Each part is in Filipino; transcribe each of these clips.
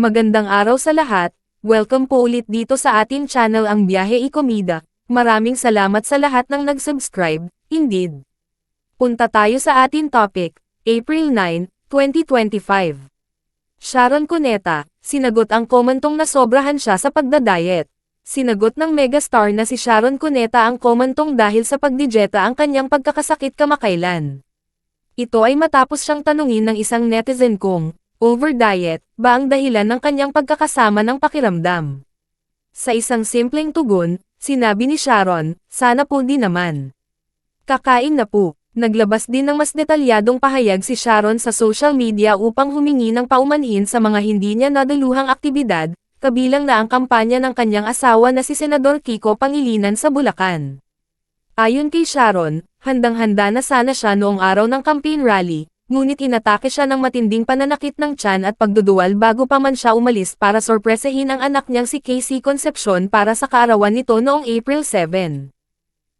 Magandang araw sa lahat, welcome po ulit dito sa ating channel ang Biyahe y Komida. Maraming salamat sa lahat ng nag-subscribe, indeed. Punta tayo sa ating topic, April 9, 2025. Sharon Cuneta, sinagot ang kommentong na sobrahan siya sa pagdadayet. Sinagot ng megastar na si Sharon Cuneta ang kommentong dahil sa pagdidyeta ang kanyang pagkakasakit kamakailan. Ito ay matapos siyang tanungin ng isang netizen kung, over-diet, ba ang dahilan ng kanyang pagkakasama ng pakiramdam? Sa isang simpleng tugon, sinabi ni Sharon, sana po di naman. Kakain na po. Naglabas din ng mas detalyadong pahayag si Sharon sa social media upang humingi ng paumanhin sa mga hindi niya nadaluhang aktibidad, kabilang na ang kampanya ng kanyang asawa na si Senador Kiko Pangilinan sa Bulacan. Ayon kay Sharon, handang-handa na sana siya noong araw ng campaign rally, ngunit inatake siya ng matinding pananakit ng tiyan at pagduduwal bago pa man siya umalis para sorpresahin ang anak niyang si Casey Concepcion para sa kaarawan nito noong April 7.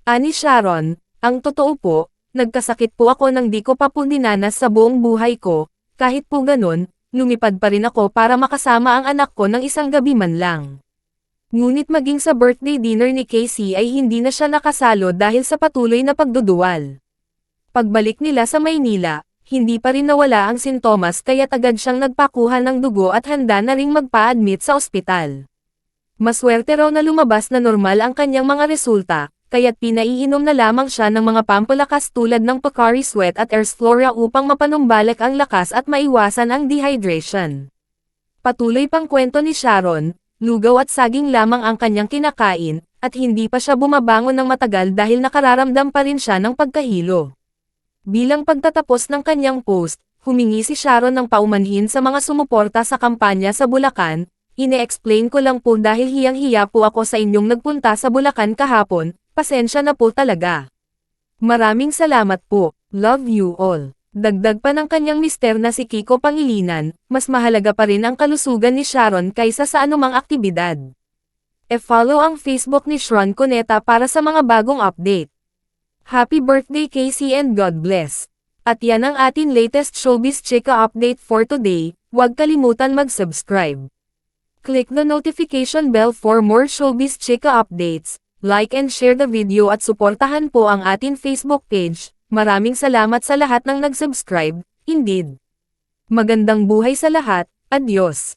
Ani Sharon, ang totoo po, nagkasakit po ako nang di ko pa po dinanas sa buong buhay ko, kahit po ganun, lumipad pa rin ako para makasama ang anak ko ng isang gabi man lang. Ngunit maging sa birthday dinner ni Casey ay hindi na siya nakasalo dahil sa patuloy na pagduduwal. Pagbalik nila sa Maynila, hindi pa rin nawala ang sintomas kaya't agad siyang nagpakuha ng dugo at handa na ring magpa-admit sa ospital. Maswerte raw na lumabas na normal ang kanyang mga resulta, kaya't pinaiinom na lamang siya ng mga pampalakas tulad ng Pocari Sweat at Ersflora upang mapanumbalik ang lakas at maiwasan ang dehydration. Patuloy pang kwento ni Sharon, lugaw at saging lamang ang kanyang kinakain, at hindi pa siya bumabangon ng matagal dahil nakararamdam pa rin siya ng pagkahilo. Bilang pagtatapos ng kanyang post, humingi si Sharon ng paumanhin sa mga sumuporta sa kampanya sa Bulacan. Ine-explain ko lang po dahil hiyang-hiya po ako sa inyong nagpunta sa Bulacan kahapon, pasensya na po talaga. Maraming salamat po, love you all. Dagdag pa ng kanyang mister na si Kiko Pangilinan, mas mahalaga pa rin ang kalusugan ni Sharon kaysa sa anumang aktibidad. E-follow ang Facebook ni Sharon Cuneta para sa mga bagong update. Happy birthday Casey and God bless. At yan ang ating latest showbiz chika update for today, huwag kalimutan mag-subscribe. Click the notification bell for more showbiz chika updates, like and share the video at suportahan po ang ating Facebook page. Maraming salamat sa lahat ng nag-subscribe, indeed. Magandang buhay sa lahat, adios.